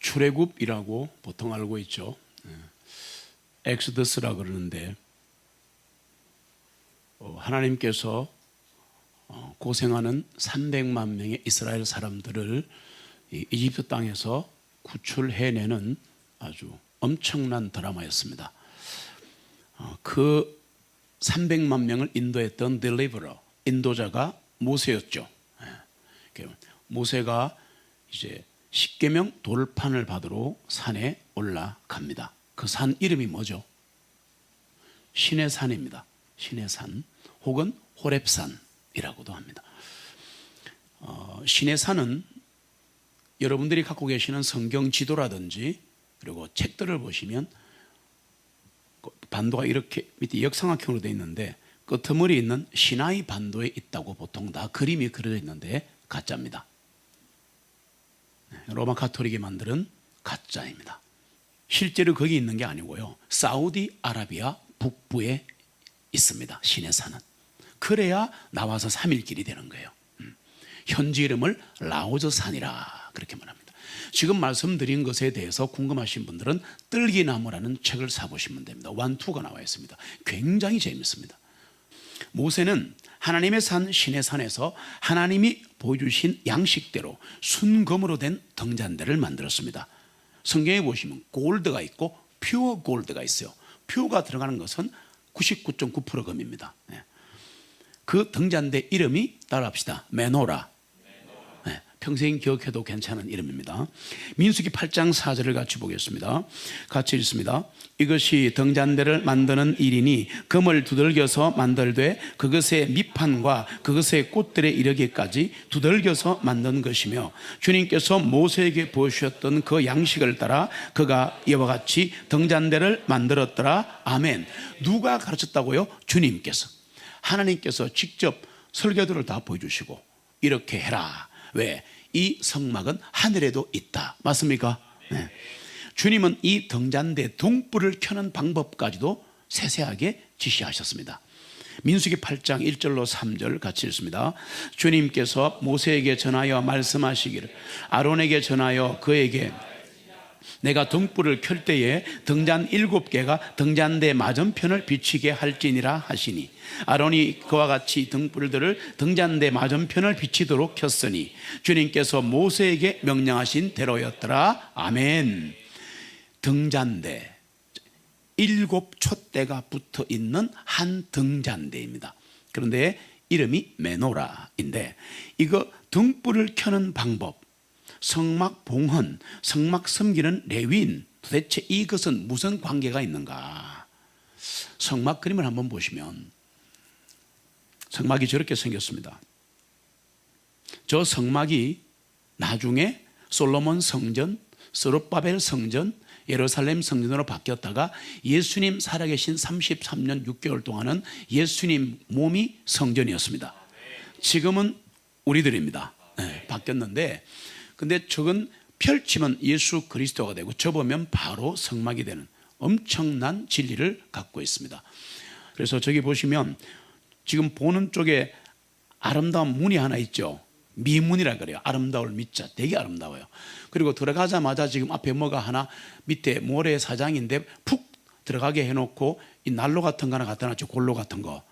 출애굽이라고 보통 알고 있죠. 엑소더스라 그러는데 하나님께서 고생하는 300만 명의 이스라엘 사람들을 이집트 땅에서 구출해내는 아주 엄청난 드라마였습니다. 그 300만 명을 인도했던 딜리버러, 인도자가 모세였죠. 모세가 이제 십계명 돌판을 받으러 산에 올라갑니다. 그 산 이름이 뭐죠? 신의 산입니다. 신의 산 혹은 호렙산이라고도 합니다. 신의 산은 여러분들이 갖고 계시는 성경 지도라든지 그리고 책들을 보시면 반도가 이렇게 밑에 역삼각형으로 되어 있는데 끄트머리 있는 시나이 반도에 있다고 보통 다 그림이 그려져 있는데 가짜입니다. 로마 가톨릭이 만드는 가짜입니다. 실제로 거기 있는 게 아니고요, 사우디아라비아 북부에 있습니다. 신의 산은. 그래야 나와서 3일 길이 되는 거예요. 현지 이름을 라오즈산이라 그렇게 말합니다. 지금 말씀드린 것에 대해서 궁금하신 분들은 뜰기나무라는 책을 사보시면 됩니다. 1, 2가 나와 있습니다. 굉장히 재밌습니다. 모세는 하나님의 산 신의 산에서 하나님이 보여주신 양식대로 순금으로 된 등잔대를 만들었습니다. 성경에 보시면 골드가 있고 퓨어 골드가 있어요. 퓨어가 들어가는 것은 99.9% 금입니다. 그 등잔대 이름이 따라합시다. 메노라. 평생 기억해도 괜찮은 이름입니다. 민수기 8장 4절을 같이 보겠습니다. 같이 읽습니다. 이것이 등잔대를 만드는 일이니 금을 두들겨서 만들되 그것의 밑판과 그것의 꽃들에 이르기까지 두들겨서 만든 것이며 주님께서 모세에게 보여주셨던 그 양식을 따라 그가 이와 같이 등잔대를 만들었더라. 아멘. 누가 가르쳤다고요? 주님께서. 하나님께서 직접 설교들을 다 보여주시고 이렇게 해라. 왜? 이 성막은 하늘에도 있다. 맞습니까? 네. 주님은 이 등잔대 등불을 켜는 방법까지도 세세하게 지시하셨습니다. 민수기 8장 1절로 3절 같이 읽습니다. 주님께서 모세에게 전하여 말씀하시기를 아론에게 전하여 그에게 내가 등불을 켤 때에 등잔 7개가 등잔대 맞은편을 비치게 할지니라 하시니 아론이 그와 같이 등불들을 등잔대 맞은편을 비치도록 켰으니 주님께서 모세에게 명령하신 대로였더라. 아멘. 등잔대 7 촛대가 붙어 있는 한 등잔대입니다. 그런데 이름이 메노라인데 이거 등불을 켜는 방법, 성막 봉헌, 성막 섬기는 레위인, 도대체 이것은 무슨 관계가 있는가? 성막 그림을 한번 보시면 성막이 저렇게 생겼습니다. 저 성막이 나중에 솔로몬 성전, 스룹바벨 성전, 예루살렘 성전으로 바뀌었다가 예수님 살아계신 33년 6개월 동안은 예수님 몸이 성전이었습니다. 지금은 우리들입니다. 네, 바뀌었는데 근데 저건 펼치면 예수 그리스도가 되고 접으면 바로 성막이 되는 엄청난 진리를 갖고 있습니다. 그래서 저기 보시면 지금 보는 쪽에 아름다운 문이 하나 있죠. 미문이라 그래요. 아름다울 미자, 되게 아름다워요. 그리고 들어가자마자 지금 앞에 뭐가 하나 밑에 모래사장인데 푹 들어가게 해놓고 이 난로 같은 거 하나 갖다 놨죠. 골로 같은 거.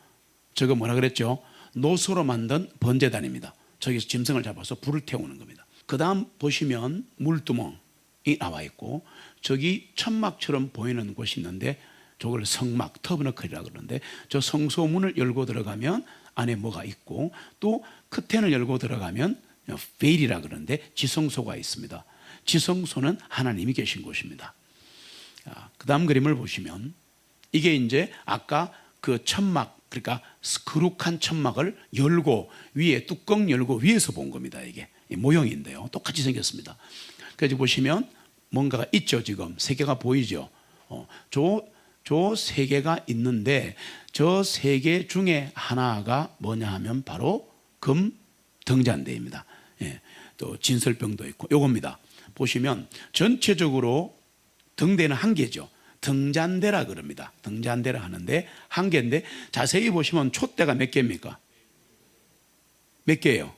저거 뭐라 그랬죠? 노소로 만든 번제단입니다. 저기서 짐승을 잡아서 불을 태우는 겁니다. 그 다음 보시면 물두멍이 나와 있고 저기 천막처럼 보이는 곳이 있는데 저걸 성막, 터브너클이라고 그러는데 저 성소문을 열고 들어가면 안에 뭐가 있고 또 커튼을 열고 들어가면 베일이라 그러는데 지성소가 있습니다. 지성소는 하나님이 계신 곳입니다. 그 다음 그림을 보시면 이게 이제 아까 그 천막, 그러니까 거룩한 천막을 열고 위에 뚜껑 열고 위에서 본 겁니다. 이게 모형인데요. 똑같이 생겼습니다. 그래서 보시면 뭔가가 있죠. 지금 세 개가 보이죠. 저 세 개가 있는데 저 세 개 중에 하나가 뭐냐 하면 바로 금 등잔대입니다. 예, 또 진설병도 있고 요겁니다. 보시면 전체적으로 등대는 한 개죠. 등잔대라 그럽니다. 등잔대라 하는데 한 개인데 자세히 보시면 촛대가 몇 개입니까? 몇 개예요?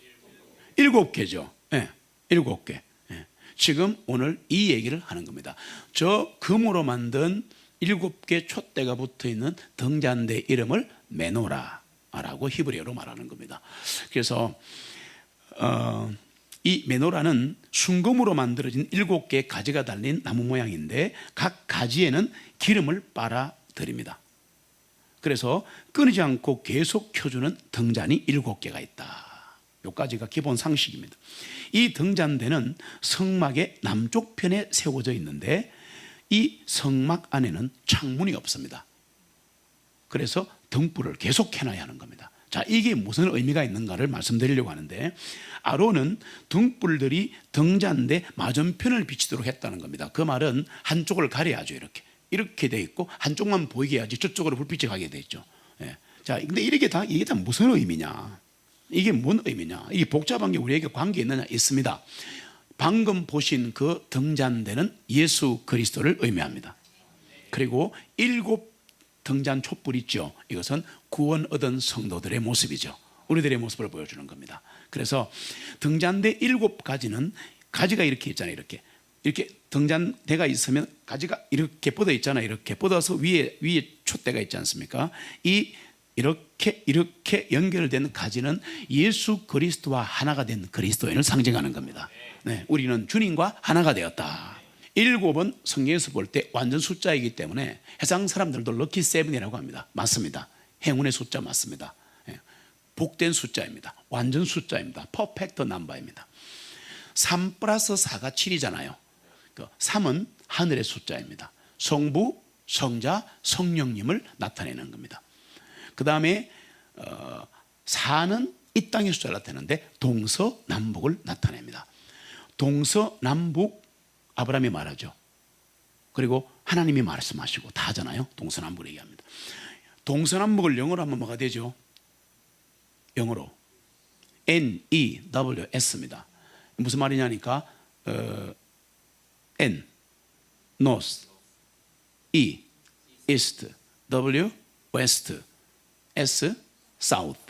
7개죠. 예, 7개. 예. 지금 오늘 이 얘기를 하는 겁니다. 저 금으로 만든 7개 촛대가 붙어있는 등잔대 이름을 메노라라고 히브리어로 말하는 겁니다. 그래서 이 메노라는 순금으로 만들어진 7개의 가지가 달린 나무 모양인데 각 가지에는 기름을 빨아 드립니다. 그래서 끊이지 않고 계속 켜주는 등잔이 7개가 있다. 여기까지가 기본 상식입니다. 이 등잔대는 성막의 남쪽 편에 세워져 있는데 이 성막 안에는 창문이 없습니다. 그래서 등불을 계속 켜놔야 하는 겁니다. 자, 이게 무슨 의미가 있는가를 말씀드리려고 하는데, 아론은 등불들이 등잔대 맞은편을 비치도록 했다는 겁니다. 그 말은 한쪽을 가려야죠. 이렇게 돼 있고 한쪽만 보이게 해야지 저쪽으로 불빛이 가게 돼 있죠. 예. 자, 근데 이게 다 무슨 의미냐? 이게 뭔 의미냐? 이게 복잡한 게 우리에게 관계 있느냐? 있습니다. 방금 보신 그 등잔대는 예수 그리스도를 의미합니다. 그리고 7 등잔 촛불 있죠. 이것은 구원 얻은 성도들의 모습이죠. 우리들의 모습을 보여주는 겁니다. 그래서 등잔대 7가지는 가지가 이렇게 있잖아요. 이렇게 등잔대가 있으면 가지가 이렇게 뻗어 있잖아요. 이렇게 뻗어서 위에 촛대가 있지 않습니까? 이렇게 연결된 가지는 예수 그리스도와 하나가 된 그리스도인을 상징하는 겁니다. 네, 우리는 주님과 하나가 되었다. 7은 성경에서 볼 때 완전 숫자이기 때문에 해상 사람들도 럭키 세븐이라고 합니다. 맞습니다. 행운의 숫자 맞습니다. 복된 숫자입니다. 완전 숫자입니다. 퍼펙트 넘버입니다. 3 플러스 4가 7이잖아요. 3은 하늘의 숫자입니다. 성부, 성자, 성령님을 나타내는 겁니다. 그 다음에 4는 이 땅의 숫자를 나타내는데 동서남북을 나타냅니다. 동서남북 아브라함이 말하죠. 그리고 하나님이 말씀하시고 다 하잖아요. 동서남북을 얘기합니다. 동서남북을 영어로 하면 뭐가 되죠? 영어로 NEWS입니다. 무슨 말이냐니까 N North, E East, W West, S South,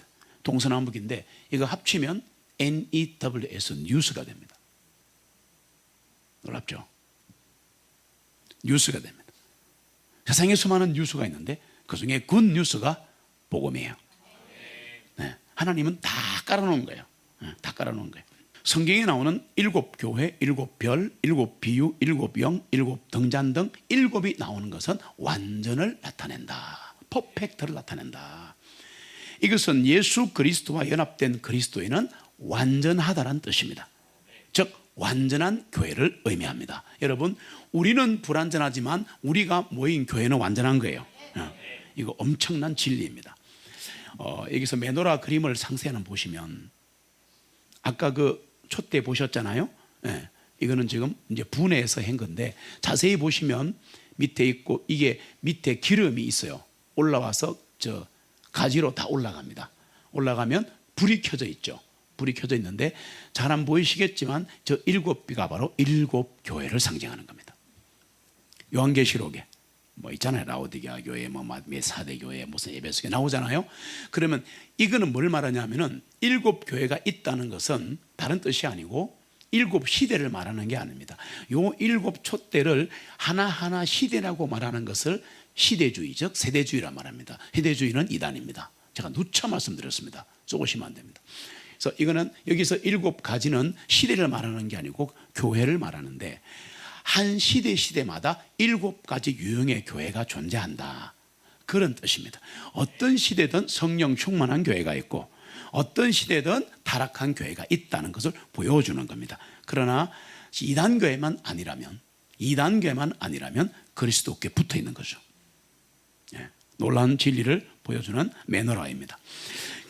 동서남북인데 이거 합치면 NEWS 뉴스가 됩니다. 놀랍죠? 뉴스가 됩니다. 세상에 수많은 뉴스가 있는데 그중에 굿 뉴스가 복음이에요. 네, 하나님은 다 깔아놓은 거예요. 다 깔아놓은 거예요. 성경에 나오는 7교회, 7별, 7비유, 7영, 7등잔 등 7이 나오는 것은 완전을 나타낸다. 퍼펙트를 나타낸다. 이것은 예수 그리스도와 연합된 그리스도인은 완전하다는 뜻입니다. 즉 완전한 교회를 의미합니다. 여러분, 우리는 불완전하지만 우리가 모인 교회는 완전한 거예요. 이거 엄청난 진리입니다. 여기서 메노라 그림을 상세히 보시면 아까 그 촛대 보셨잖아요. 이거는 지금 이제 분해해서 한 건데 자세히 보시면 밑에 있고 이게 밑에 기름이 있어요. 올라와서 저 가지로 다 올라갑니다. 올라가면 불이 켜져 있죠. 불이 켜져 있는데 잘 안 보이시겠지만 저 7비가 바로 7교회를 상징하는 겁니다. 요한계시록에 뭐 있잖아요. 라오디게아 교회, 뭐 사대 교회, 무슨 에베소 교회 나오잖아요. 그러면 이거는 뭘 말하냐면은 7교회가 있다는 것은 다른 뜻이 아니고 7시대를 말하는 게 아닙니다. 요 7촛대를 하나하나 시대라고 말하는 것을 시대주의, 즉 세대주의라 말합니다. 세대주의는 이단입니다. 제가 누차 말씀드렸습니다. 쏘시면 안 됩니다. 그래서 이거는 여기서 7가지는 시대를 말하는 게 아니고 교회를 말하는데 한 시대마다 7가지 유형의 교회가 존재한다. 그런 뜻입니다. 어떤 시대든 성령 충만한 교회가 있고 어떤 시대든 타락한 교회가 있다는 것을 보여주는 겁니다. 그러나 2단 교회만 아니라면 그리스도께 붙어 있는 거죠. 놀라운 진리를 보여주는 메노라입니다.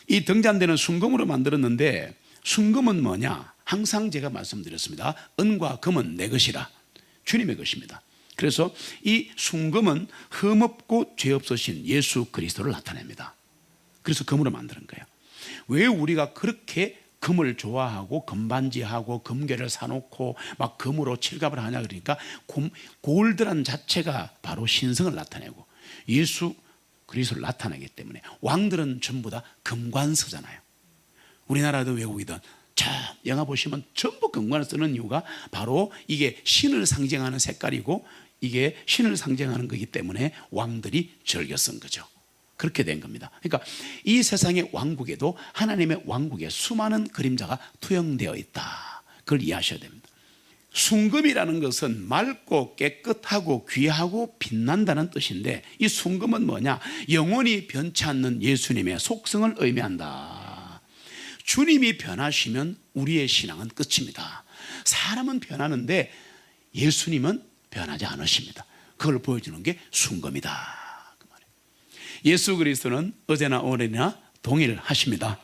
이 등잔대는 순금으로 만들었는데 순금은 뭐냐? 항상 제가 말씀드렸습니다. 은과 금은 내 것이라. 주님의 것입니다. 그래서 이 순금은 흠없고 죄 없으신 예수 그리스도를 나타냅니다. 그래서 금으로 만드는 거예요. 왜 우리가 그렇게 금을 좋아하고 금반지하고 금괴를 사놓고 막 금으로 칠갑을 하냐 그러니까 골드란 자체가 바로 신성을 나타내고 예수 그리스도를 나타내기 때문에 왕들은 전부 다 금관서잖아요. 우리나라도 외국이든 영화 보시면 전부 금관을 쓰는 이유가 바로 이게 신을 상징하는 색깔이고 이게 신을 상징하는 거기 때문에 왕들이 즐겨 쓴 거죠. 그렇게 된 겁니다. 그러니까 이 세상의 왕국에도 하나님의 왕국에 수많은 그림자가 투영되어 있다. 그걸 이해하셔야 됩니다. 순금이라는 것은 맑고 깨끗하고 귀하고 빛난다는 뜻인데, 이 순금은 뭐냐? 영원히 변치 않는 예수님의 속성을 의미한다. 주님이 변하시면 우리의 신앙은 끝입니다. 사람은 변하는데 예수님은 변하지 않으십니다. 그걸 보여주는 게 순금이다, 그 말이에요. 예수 그리스도는 어제나 오늘이나 동일하십니다.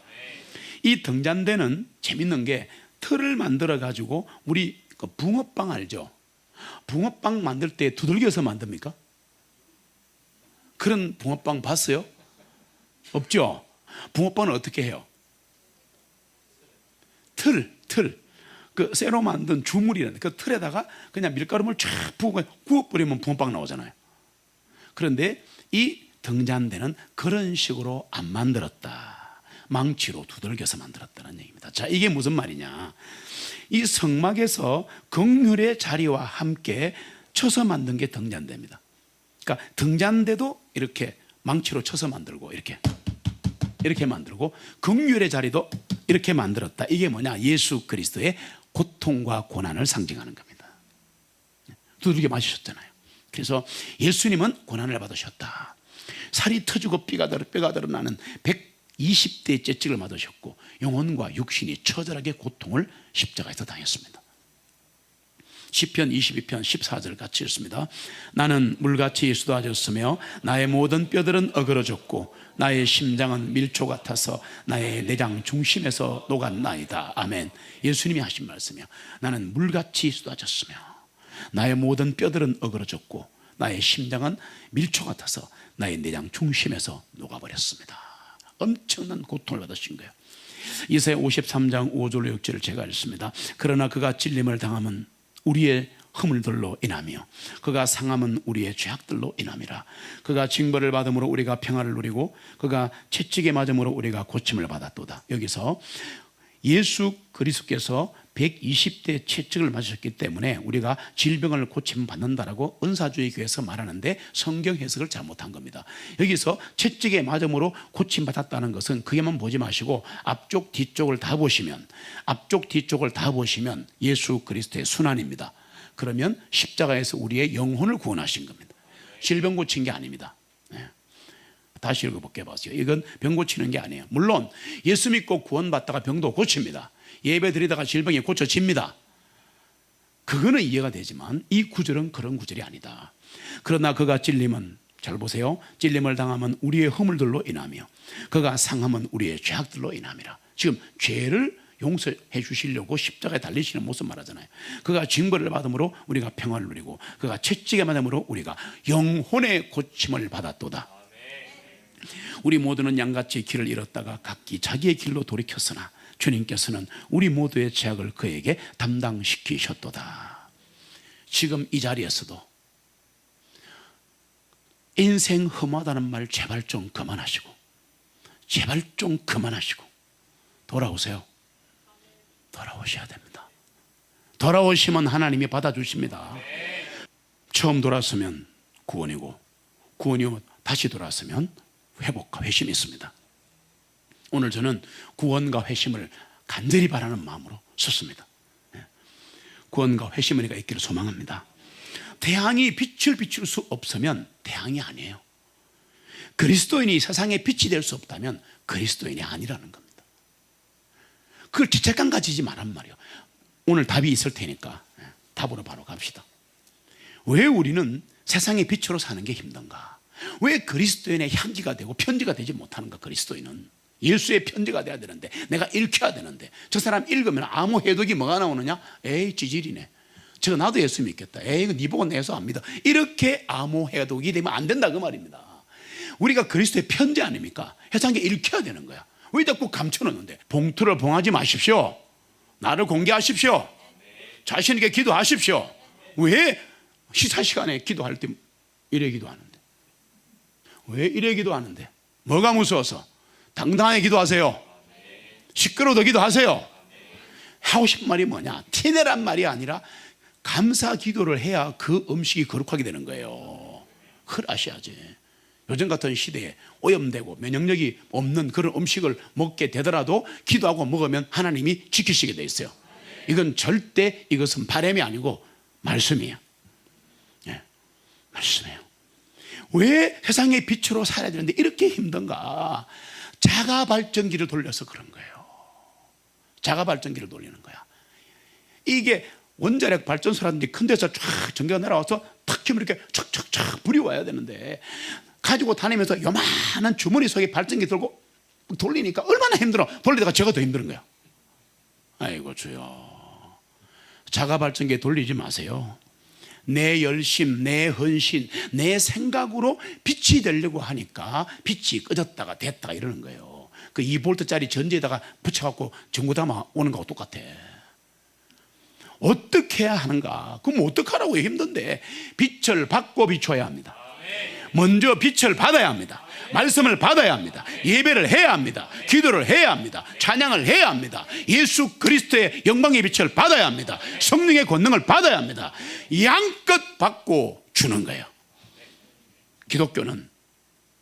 이 등잔대는 재밌는 게 틀을 만들어 가지고, 우리 그 붕어빵 알죠? 붕어빵 만들 때 두들겨서 만듭니까? 그런 붕어빵 봤어요? 없죠? 붕어빵은 어떻게 해요? 틀. 그 쇠로 만든 주물이라는 그 틀에다가 그냥 밀가루를 쫙 부고 구워버리면 붕어빵 나오잖아요. 그런데 이 등잔대는 그런 식으로 안 만들었다. 망치로 두들겨서 만들었다는 얘기입니다. 자, 이게 무슨 말이냐? 이 성막에서 긍휼의 자리와 함께 쳐서 만든 게 등잔대입니다. 그러니까 등잔대도 이렇게 망치로 쳐서 만들고 이렇게 만들고 긍휼의 자리도 이렇게 만들었다. 이게 뭐냐? 예수 그리스도의 고통과 고난을 상징하는 겁니다. 두들겨 맞으셨잖아요. 그래서 예수님은 고난을 받으셨다. 살이 터지고 뼈가 드러나는 120대의 채찍을 맞으셨고 영혼과 육신이 처절하게 고통을 십자가에서 당했습니다. 시편 22편 14절 같이 읽습니다. 나는 물같이 쏟아졌으며 나의 모든 뼈들은 어그러졌고 나의 심장은 밀초 같아서 나의 내장 중심에서 녹았나이다. 아멘. 예수님이 하신 말씀이요. 나는 물같이 쏟아졌으며 나의 모든 뼈들은 어그러졌고 나의 심장은 밀초 같아서 나의 내장 중심에서 녹아버렸습니다. 엄청난 고통을 받으신 거예요. 이사야 53장 5절 6절을 제가 읽습니다. 그러나 그가 찔림을 당함은 우리의 허물들로 인하며 그가 상함은 우리의 죄악들로 인함이라. 그가 징벌을 받음으로 우리가 평화를 누리고 그가 채찍에 맞음으로 우리가 고침을 받았도다. 여기서 예수 그리스도께서 120대 채찍을 맞으셨기 때문에 우리가 질병을 고침 받는다라고 은사주의 교회에서 말하는데 성경 해석을 잘못한 겁니다. 여기서 채찍에 맞음으로 고침 받았다는 것은 그게만 보지 마시고 앞쪽 뒤쪽을 다 보시면 예수 그리스도의 순환입니다. 그러면 십자가에서 우리의 영혼을 구원하신 겁니다. 질병 고친 게 아닙니다. 다시 읽어볼게요. 이건 병 고치는 게 아니에요. 물론 예수 믿고 구원받다가 병도 고칩니다. 예배 드리다가 질병이 고쳐집니다. 그거는 이해가 되지만 이 구절은 그런 구절이 아니다. 그러나 그가 찔림은, 잘 보세요, 찔림을 당하면 우리의 허물들로 인하며 그가 상함은 우리의 죄악들로 인함이라. 지금 죄를 용서해 주시려고 십자가에 달리시는 모습 말하잖아요. 그가 징벌을 받음으로 우리가 평화를 누리고 그가 채찍에 맞음으로 우리가 영혼의 고침을 받았도다. 우리 모두는 양같이 길을 잃었다가 각기 자기의 길로 돌이켰으나 주님께서는 우리 모두의 죄악을 그에게 담당시키셨도다. 지금 이 자리에서도 인생 험하다는 말 제발 좀 그만하시고 돌아오세요. 돌아오셔야 됩니다. 돌아오시면 하나님이 받아주십니다. 처음 돌아서면 구원이고 구원이고 다시 돌아서면 회복과 회심이 있습니다. 오늘 저는 구원과 회심을 간절히 바라는 마음으로 썼습니다. 구원과 회심을 우리가 있기를 소망합니다. 태양이 빛을 비출 수 없으면 태양이 아니에요. 그리스도인이 세상에 빛이 될 수 없다면 그리스도인이 아니라는 겁니다. 그걸 죄책감 가지지 말란 말이에요. 오늘 답이 있을 테니까 답으로 바로 갑시다. 왜 우리는 세상의 빛으로 사는 게 힘든가? 왜 그리스도인의 향기가 되고 편지가 되지 못하는가? 그리스도인은 예수의 편지가 돼야 되는데, 내가 읽혀야 되는데, 저 사람 읽으면 아무 해독이 뭐가 나오느냐? 에이 찌질이네, 저거 나도 예수 믿겠다, 에이 이거 네 보고 내서 안 믿어, 이렇게 아무 해독이 되면 안 된다 그 말입니다. 우리가 그리스도의 편지 아닙니까? 세상에 읽혀야 되는 거야. 왜 자꾸 감춰놓는데? 봉투를 봉하지 마십시오. 나를 공개하십시오. 자신 있게 기도하십시오. 왜 시사 시간에 기도할 때 이래 기도하는데? 왜 이래 기도하는데? 뭐가 무서워서? 당당하게 기도하세요. 시끄러워도 기도하세요. 하고 싶은 말이 뭐냐? 티내란 말이 아니라 감사 기도를 해야 그 음식이 거룩하게 되는 거예요. 그걸 아셔야지. 요즘 같은 시대에 오염되고 면역력이 없는 그런 음식을 먹게 되더라도 기도하고 먹으면 하나님이 지키시게 돼 있어요. 이건 절대 이것은 바람이 아니고 말씀이에요. 예, 말씀이에요. 왜 세상의 빛으로 살아야 되는데 이렇게 힘든가? 자가 발전기를 돌려서 그런 거예요. 자가 발전기를 돌리는 거야. 이게 원자력 발전소라든지 큰 데서 쫙 전기가 날아와서 탁 키면 이렇게 촥촥촥 불이 와야 되는데 가지고 다니면서 요만한 주머니 속에 발전기 들고 돌리니까 얼마나 힘들어. 돌리다가 저가 더 힘든 거야. 아이고 주여, 자가 발전기 돌리지 마세요. 내 열심, 내 헌신, 내 생각으로 빛이 되려고 하니까 빛이 꺼졌다가 됐다가 이러는 거예요. 그 2볼트짜리 전지에다가 붙여갖고 전구 담아 오는 거하고 똑같아. 어떻게 해야 하는가? 그럼 어떡하라고? 힘든데 빛을 받고 비춰야 합니다. 먼저 빛을 받아야 합니다. 말씀을 받아야 합니다. 예배를 해야 합니다. 기도를 해야 합니다. 찬양을 해야 합니다. 예수 그리스도의 영광의 빛을 받아야 합니다. 성령의 권능을 받아야 합니다. 양껏 받고 주는 거예요. 기독교는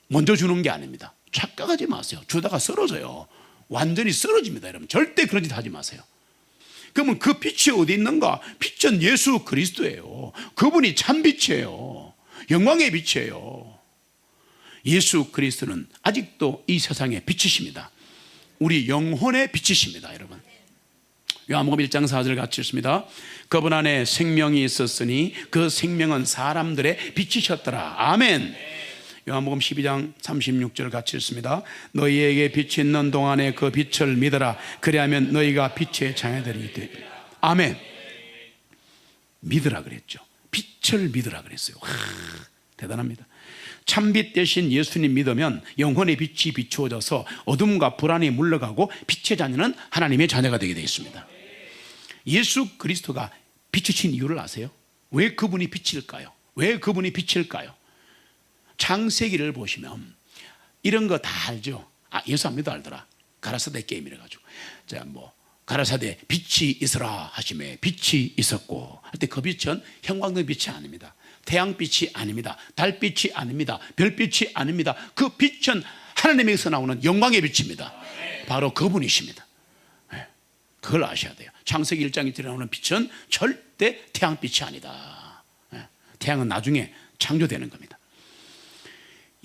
먼저 주는 게 아닙니다. 착각하지 마세요. 주다가 쓰러져요. 완전히 쓰러집니다. 여러분 절대 그런 짓 하지 마세요. 그러면 그 빛이 어디 있는가? 빛은 예수 그리스도예요. 그분이 참 빛이에요. 영광의 빛이에요. 예수 그리스도는 아직도 이 세상의 빛이십니다. 우리 영혼의 빛이십니다. 여러분, 요한복음 1장 4절 같이 읽습니다. 그분 안에 생명이 있었으니 그 생명은 사람들의 빛이셨더라. 아멘. 요한복음 12장 36절 같이 읽습니다. 너희에게 빛이 있는 동안에 그 빛을 믿어라. 그리하면 너희가 빛의 자녀들이 되리라. 아멘. 믿으라 그랬죠. 빛을 믿으라 그랬어요. 대단합니다. 참빛 대신 예수님 믿으면 영혼의 빛이 비추어져서 어둠과 불안이 물러가고 빛의 자녀는 하나님의 자녀가 되게 되어 있습니다. 예수 그리스도가 빛이신 이유를 아세요? 왜 그분이 빛일까요? 왜 그분이 빛일까요? 창세기를 보시면 이런 거 다 알죠. 예수 안 믿어 알더라. 가라사대 게임이라 가지고 가라사대 빛이 있어라 하심에 빛이 있었고 할 때 그 빛은 형광등 빛이 아닙니다. 태양빛이 아닙니다. 달빛이 아닙니다. 별빛이 아닙니다. 그 빛은 하나님에게서 나오는 영광의 빛입니다. 바로 그분이십니다. 그걸 아셔야 돼요. 창세기 1장 1절에 나오는 빛은 절대 태양빛이 아니다. 태양은 나중에 창조되는 겁니다.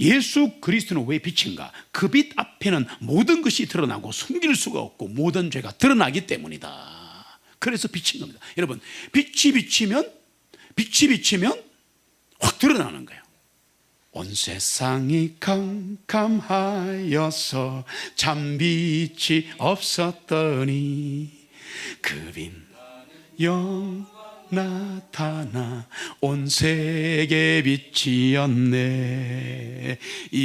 예수 그리스도는 왜 빛인가? 그 빛 앞에는 모든 것이 드러나고 숨길 수가 없고 모든 죄가 드러나기 때문이다. 그래서 빛인 겁니다. 여러분, 빛이 비치면 확 드러나는 거예요. 온 세상이 캄캄하여서 참빛이 없었더니 그 빛 영 나타나 온 세계 빛이었네.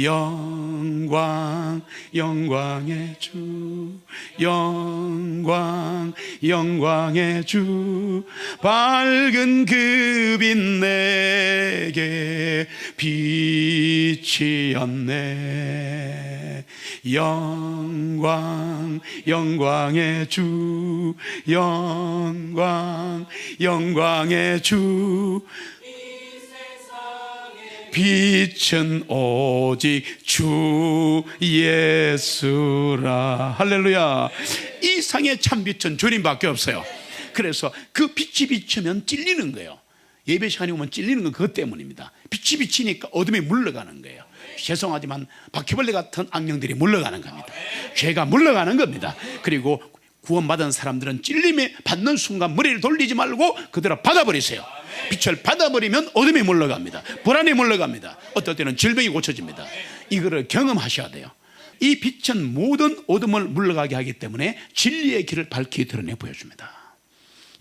영광 영광의 주 영광 영광의 주 밝은 그 빛 내게 빛이었네. 영광 영광의 주 영광 영광의 주 빛은 오직 주 예수라. 할렐루야. 이 상의 참빛은 주님밖에 없어요. 그래서 그 빛이 비추면 찔리는 거예요. 예배 시간이 오면 찔리는 건 그것 때문입니다. 빛이 비치니까 어둠이 물러가는 거예요. 죄송하지만 바퀴벌레 같은 악령들이 물러가는 겁니다. 죄가 물러가는 겁니다. 그리고 구원받은 사람들은 찔림에 받는 순간 머리를 돌리지 말고 그대로 받아버리세요. 빛을 받아버리면 어둠이 물러갑니다. 불안이 물러갑니다. 어떨 때는 질병이 고쳐집니다. 이거를 경험하셔야 돼요. 이 빛은 모든 어둠을 물러가게 하기 때문에 진리의 길을 밝히 드러내 보여줍니다.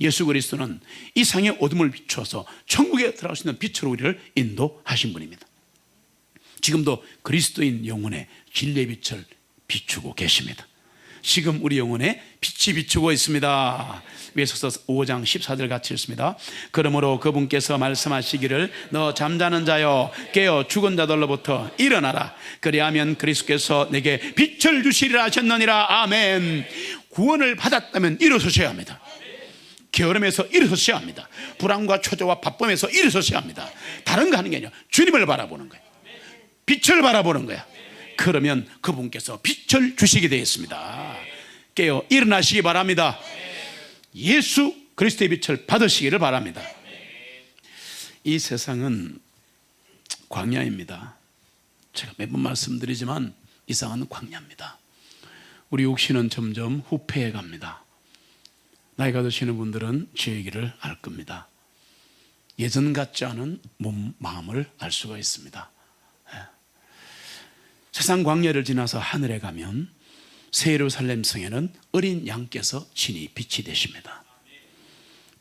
예수 그리스도는 이 상의 어둠을 비추어서 천국에 들어갈 수 있는 빛으로 우리를 인도하신 분입니다. 지금도 그리스도인 영혼에 진리의 빛을 비추고 계십니다. 지금 우리 영혼에 빛이 비추고 있습니다. 에베소서 5장 14절 같이 읽습니다. 그러므로 그분께서 말씀하시기를 너 잠자는 자여 깨어 죽은 자들로부터 일어나라. 그리하면 그리스도께서 내게 빛을 주시리라 하셨느니라. 아멘. 구원을 받았다면 일어서셔야 합니다. 게으름에서 일어서셔야 합니다. 불안과 초조와 바쁨에서 일어서셔야 합니다. 다른 거 하는 게 아니라 주님을 바라보는 거예요. 빛을 바라보는 거야. 그러면 그분께서 빛을 주시게 되었습니다. 깨어 일어나시기 바랍니다. 예수 그리스도의 빛을 받으시기를 바랍니다. 이 세상은 광야입니다. 제가 매번 말씀드리지만 이 세상은 광야입니다. 우리 육신은 점점 후패해 갑니다. 나이가 드시는 분들은 제 얘기를 알 겁니다. 예전 같지 않은 몸, 마음을 알 수가 있습니다. 세상 광야를 지나서 하늘에 가면 새 예루살렘 성에는 어린 양께서 친히 빛이 되십니다.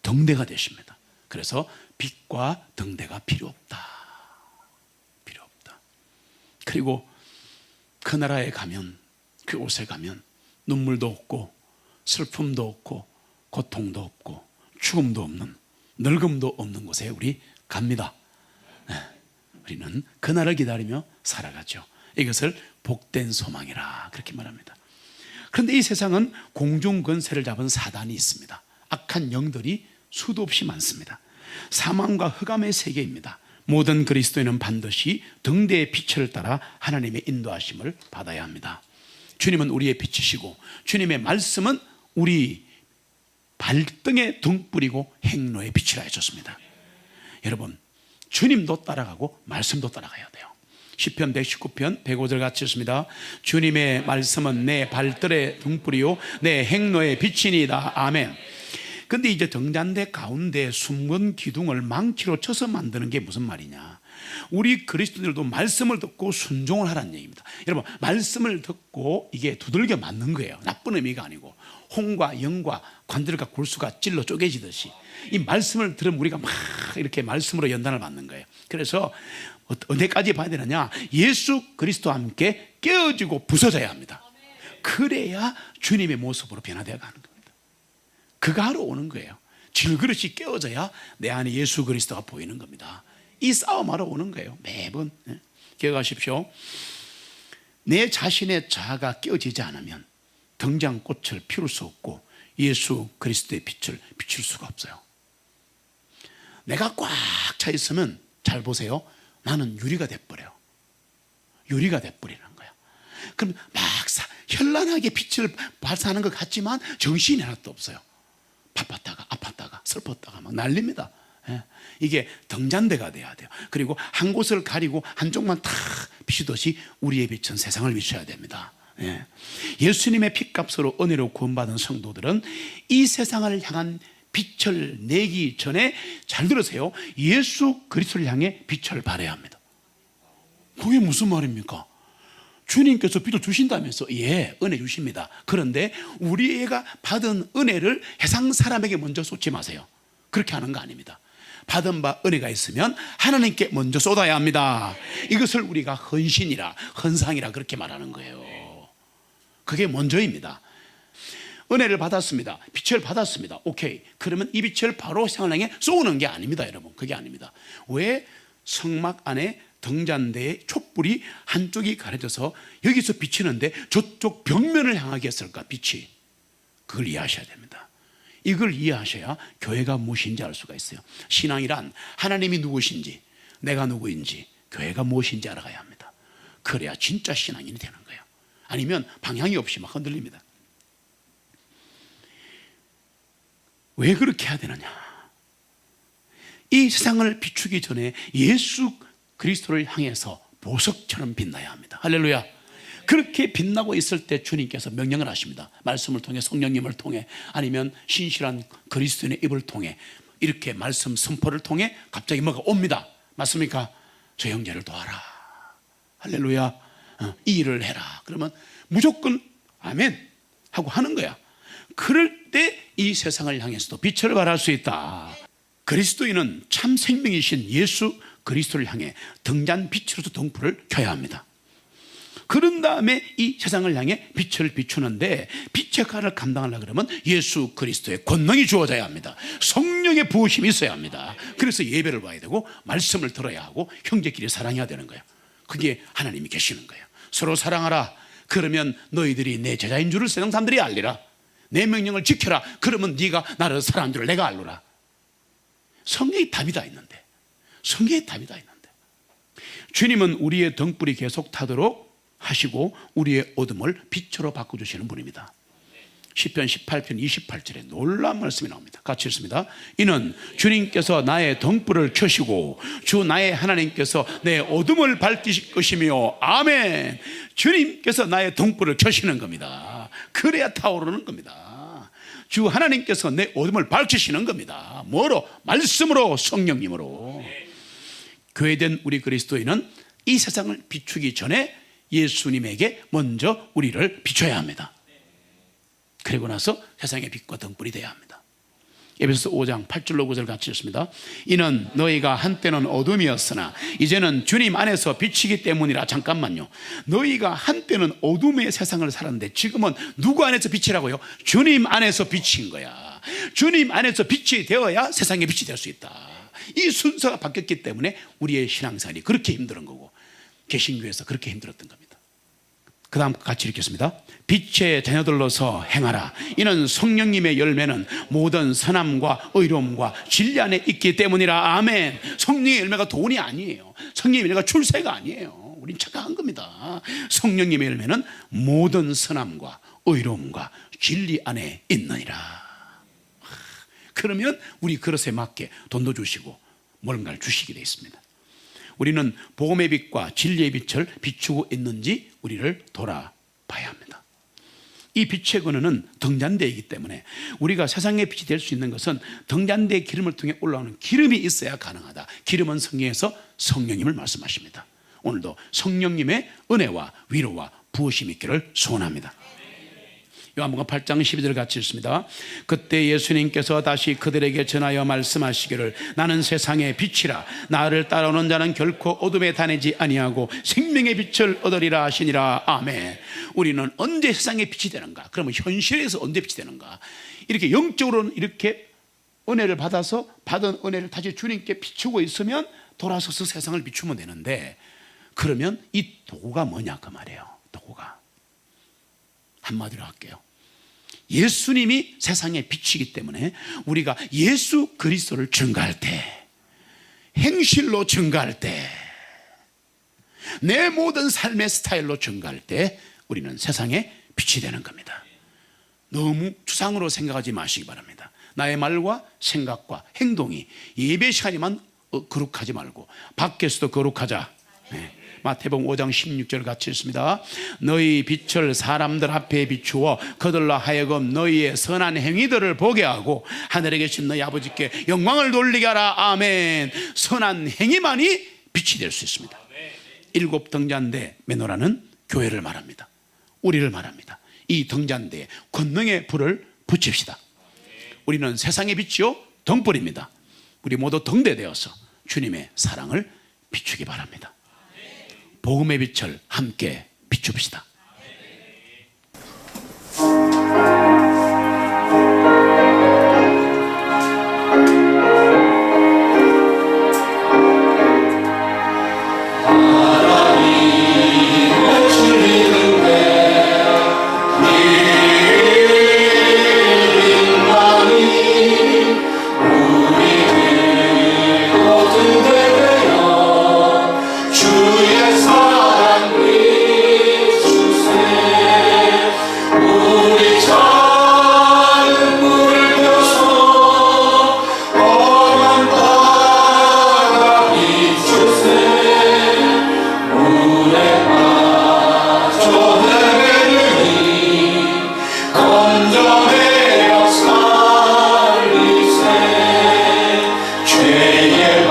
등대가 되십니다. 그래서 빛과 등대가 필요 없다. 필요 없다. 그리고 그 나라에 가면, 그 곳에 가면 눈물도 없고 슬픔도 없고 고통도 없고 죽음도 없는, 늙음도 없는 곳에 우리 갑니다. 우리는 그날을 기다리며 살아가죠. 이것을 복된 소망이라 그렇게 말합니다. 그런데 이 세상은 공중 권세를 잡은 사단이 있습니다. 악한 영들이 수도 없이 많습니다. 사망과 흑암의 세계입니다. 모든 그리스도인은 반드시 등대의 빛을 따라 하나님의 인도하심을 받아야 합니다. 주님은 우리의 빛이시고 주님의 말씀은 우리 발등에 등불이고 행로의 빛이라 하셨습니다. 여러분, 주님도 따라가고 말씀도 따라가야 돼요. 시편 119편 105절 같이 있습니다. 주님의 말씀은 내 발들의 등불이요 내 행로의 빛이니이다. 아멘. 근데 이제 등잔대 가운데 숨은 기둥을 망치로 쳐서 만드는 게 무슨 말이냐? 우리 그리스도인들도 말씀을 듣고 순종을 하라는 얘기입니다. 여러분, 말씀을 듣고 이게 두들겨 맞는 거예요. 나쁜 의미가 아니고 홍과 영과 관절과 골수가 찔러 쪼개지듯이 이 말씀을 들으면 우리가 막 이렇게 말씀으로 연단을 받는 거예요. 그래서 언제까지 봐야 되느냐? 예수 그리스도와 함께 깨어지고 부서져야 합니다. 그래야 주님의 모습으로 변화되어 가는 겁니다. 그가 하러 오는 거예요. 질그릇이 깨어져야 내 안에 예수 그리스도가 보이는 겁니다. 이 싸움하러 오는 거예요. 매번. 기억하십시오. 내 자신의 자아가 깨어지지 않으면 등잔꽃을 피울 수 없고 예수 그리스도의 빛을 비출 수가 없어요. 내가 꽉 차 있으면 잘 보세요. 나는 유리가 돼버려요. 유리가 돼버리는 거야. 그럼 막 현란하게 빛을 발사하는 것 같지만 정신이 하나도 없어요. 바빴다가 아팠다가 슬펐다가 막 난립니다. 이게 등잔대가 돼야 돼요. 그리고 한 곳을 가리고 한쪽만 탁 비추듯이 우리의 빛은 세상을 비춰야 됩니다. 예수님의 핏값으로 은혜로 구원받은 성도들은 이 세상을 향한 빛을 내기 전에 잘 들으세요. 예수 그리스도를 향해 빛을 발해야 합니다. 그게 무슨 말입니까? 주님께서 빛을 주신다면서 예, 은혜 주십니다. 그런데 우리가 받은 은혜를 세상 사람에게 먼저 쏟지 마세요. 그렇게 하는 거 아닙니다. 받은 바 은혜가 있으면 하나님께 먼저 쏟아야 합니다. 이것을 우리가 헌신이라 헌상이라 그렇게 말하는 거예요. 그게 먼저입니다. 은혜를 받았습니다. 빛을 받았습니다. 오케이. 그러면 이 빛을 바로 세상을 향해 쏘는 게 아닙니다, 여러분. 그게 아닙니다. 왜 성막 안에 등잔대의 촛불이 한쪽이 가려져서 여기서 비치는데 저쪽 벽면을 향하게 했을까? 빛이. 그걸 이해하셔야 됩니다. 이걸 이해하셔야 교회가 무엇인지 알 수가 있어요. 신앙이란 하나님이 누구신지 내가 누구인지 교회가 무엇인지 알아가야 합니다. 그래야 진짜 신앙인이 되는 거예요. 아니면 방향이 없이 막 흔들립니다. 왜 그렇게 해야 되느냐? 이 세상을 비추기 전에 예수 그리스도를 향해서 보석처럼 빛나야 합니다. 할렐루야. 그렇게 빛나고 있을 때 주님께서 명령을 하십니다. 말씀을 통해 성령님을 통해 아니면 신실한 그리스도인의 입을 통해 이렇게 말씀 선포를 통해 갑자기 뭐가 옵니다. 맞습니까? 저 형제를 도와라. 할렐루야. 이 일을 해라. 그러면 무조건 아멘 하고 하는 거야. 그럴 때 이 세상을 향해서도 빛을 발할 수 있다. 그리스도인은 참 생명이신 예수 그리스도를 향해 등잔 빛으로서 등불을 켜야 합니다. 그런 다음에 이 세상을 향해 빛을 비추는데 빛의 역할을 감당하려고 그러면 예수 그리스도의 권능이 주어져야 합니다. 성령의 부으심이 있어야 합니다. 그래서 예배를 봐야 되고 말씀을 들어야 하고 형제끼리 사랑해야 되는 거예요. 그게 하나님이 계시는 거예요. 서로 사랑하라. 그러면 너희들이 내 제자인 줄을 세상 사람들이 알리라. 내 명령을 지켜라. 그러면 네가 나를 사랑하는 줄 내가 알노라. 성경에 답이 다 있는데, 성경에 답이 다 있는데, 주님은 우리의 등불이 계속 타도록 하시고 우리의 어둠을 빛으로 바꿔주시는 분입니다. 시편 18편 28절에 놀라운 말씀이 나옵니다. 같이 읽습니다. 이는 주님께서 나의 등불을 켜시고 주 나의 하나님께서 내 어둠을 밝히실 것이며, 아멘. 주님께서 나의 등불을 켜시는 겁니다. 그래야 타오르는 겁니다. 주 하나님께서 내 어둠을 밝히시는 겁니다. 뭐로? 말씀으로, 성령님으로. 교회된 우리 그리스도인은 이 세상을 비추기 전에 예수님에게 먼저 우리를 비춰야 합니다. 그리고 나서 세상의 빛과 등불이 되어야 합니다. 에베소서 5장 8절로 9절 같이 읽습니다. 이는 너희가 한때는 어둠이었으나 이제는 주님 안에서 빛이기 때문이라. 잠깐만요. 너희가 한때는 어둠의 세상을 살았는데 지금은 누구 안에서 빛이라고요? 주님 안에서 빛인 거야. 주님 안에서 빛이 되어야 세상의 빛이 될 수 있다. 이 순서가 바뀌었기 때문에 우리의 신앙생활이 그렇게 힘든 거고, 개신교에서 그렇게 힘들었던 겁니다. 그 다음 같이 읽겠습니다. 빛의 자녀들로서 행하라. 이는 성령님의 열매는 모든 선함과 의로움과 진리 안에 있기 때문이라. 아멘. 성령의 열매가 돈이 아니에요. 성령의 열매가 출세가 아니에요. 우린 착각한 겁니다. 성령님의 열매는 모든 선함과 의로움과 진리 안에 있느니라. 그러면 우리 그릇에 맞게 돈도 주시고 뭔가를 주시게 되어 있습니다. 우리는 복음의 빛과 진리의 빛을 비추고 있는지 우리를 돌아봐야 합니다. 이 빛의 근원은 등잔대이기 때문에 우리가 세상의 빛이 될 수 있는 것은 등잔대의 기름을 통해 올라오는 기름이 있어야 가능하다. 기름은 성경에서 성령님을 말씀하십니다. 오늘도 성령님의 은혜와 위로와 부으심이 있기를 소원합니다. 요한복음 8장 12절 같이 읽습니다. 그때 예수님께서 다시 그들에게 전하여 말씀하시기를 나는 세상의 빛이라. 나를 따라오는 자는 결코 어둠에 다니지 아니하고 생명의 빛을 얻으리라 하시니라. 아멘. 우리는 언제 세상의 빛이 되는가? 그러면 현실에서 언제 빛이 되는가? 이렇게 영적으로는 이렇게 은혜를 받아서 받은 은혜를 다시 주님께 비추고 있으면 돌아서서 세상을 비추면 되는데, 그러면 이 도구가 뭐냐 그 말이에요. 도구가 한마디로 할게요. 예수님이 세상의 빛이기 때문에 우리가 예수 그리스도를 증거할 때, 행실로 증거할 때, 내 모든 삶의 스타일로 증거할 때 우리는 세상의 빛이 되는 겁니다. 너무 추상으로 생각하지 마시기 바랍니다. 나의 말과 생각과 행동이 예배 시간이만 거룩하지 말고 밖에서도 거룩하자. 네. 마태복음 5장 16절 같이 읽습니다. 너희 빛을 사람들 앞에 비추어 그들로 하여금 너희의 선한 행위들을 보게 하고 하늘에 계신 너희 아버지께 영광을 돌리게 하라. 아멘. 선한 행위만이 빛이 될 수 있습니다. 일곱 등잔대 메노라는 교회를 말합니다. 우리를 말합니다. 이 등잔대에 권능의 불을 붙입시다. 우리는 세상의 빛이요 등불입니다. 우리 모두 등대되어서 주님의 사랑을 비추기 바랍니다. 복음의 빛을 함께 비춥시다. 건져내어 살리세 죄의